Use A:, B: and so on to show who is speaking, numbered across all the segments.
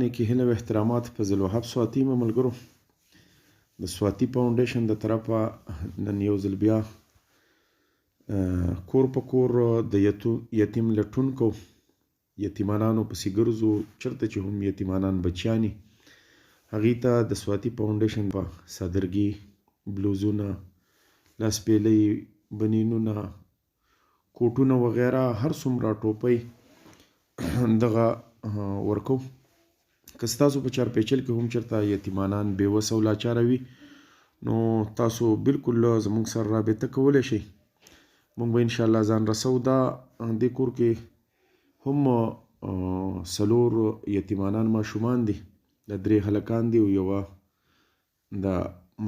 A: نیکې هیله او احترامات فضل وهاب سواتي یم ملګرو د سواتي فاونډیشن د طرفه نن یو ځل بیا کور په کور د یتیم لټونکو یتیمانانو پسې ګرځو چېرته چې هم یتیمانان بچیاني هغې ته د سواتي فاونډیشن په صادرګي بلوزونه لاسپیلۍ بنینونه کوټونه وغیره هر څومره ټوپۍ دغه ورکو که ستاسو په چارپیچل کې هم چېرته یتیمانان بېوسه او لاچاره وي نو تاسو بالکل زموږ سره رابطه کولی شئ موږ به انشاءالله ځان رسو دا دې کور کې هم 4 یتیمانان ماشومان دي د 3 هلکان دي او یوه د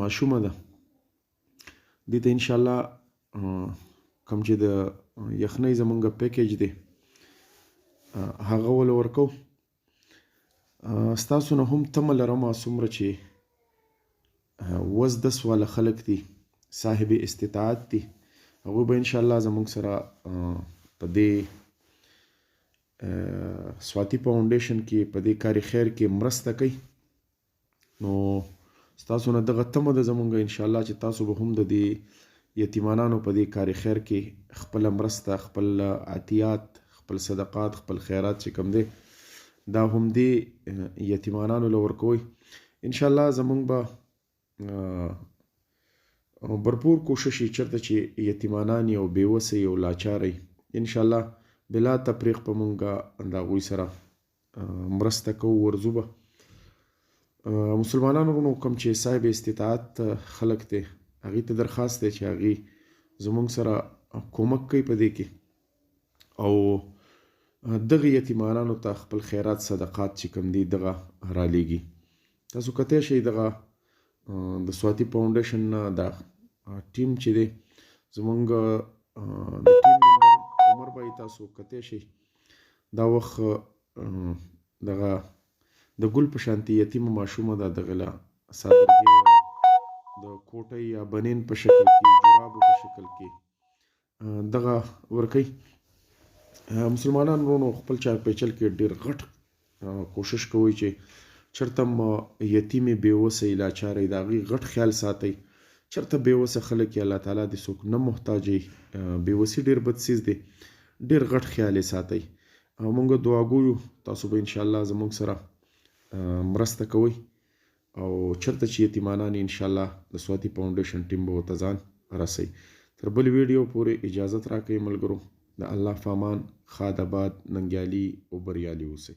A: ماشومه ده دې ته انشاءالله کوم چې د یخنۍ زموږ پیکیج دی هغه ول ورکو ستاسو نه هم تمه لرم څومره چې وس 10 والا خلک دي صاحب استطاعت دي هغوی به انشاءالله زموږ سره په دې سواتي فاونډیشن کې په دې کار خیر کې مرسته کوي نو ستاسو نه دغه تمه ده زموږ انشاءالله چې تاسو به هم د دې یتیمانانو په دې کار خیر کې خپله مرسته خپل عطیات خپل صدقات خپل خیرات چې کوم دی دا هم دې یتیمانانو له ورکوئ انشاءالله زموږ به برپور کوشش یې چېرته چې یتیمانان یې او بېوسه یې او لاچاره یې انشاءالله بلا تفریق به مونږ د هغوی سره مرسته کوو ورځو به مسلمانانو ورونو کوم چې صاحب استطاعت خلک دی هغې ته درخواست دی چې هغې زموږ سره کومک کوي په دې کې او دغه یتیمانانو ته خپل خیرات صدقات چې کوم دي دغه رالیږي تاسو کتی شئ دغه د سواتي فاونډیشن نه دا ټیم چې دی زموږ د ټیم ممبر عمر بھائی تاسو کتی شئ دا وخت دغه د ګل په شانتي یتیمه ماشومه ده دغه له صادرګي د کوټۍ یا بنین په شکل کې جرابو په شکل کې دغه ورکوي مسلمانان ورونو خپل چارپیچل کې ډېر غټ کوشش کوئ چې چېرته یتیمې بېوسه یې لاچاره یې د هغې غټ خیال ساتئ چېرته بېوسه خلک یې الله تعالی دې څوک نه محتاجوي بېوسي ډېر بد څیز دی ډېر غټ خیال یې ساتئ او موږ دعاګویو تاسو به انشاءالله زموږ سره مرسته کوئ او چېرته چې یتیمانان یې انشاءالله د سواتي فاونډیشن ټیم به ورته ځان رسوي تر بل ویډیو پورې اجازت راکوئ ملګرو د الله په امان ښاد آباد ننګیالي او بریالي اوسئ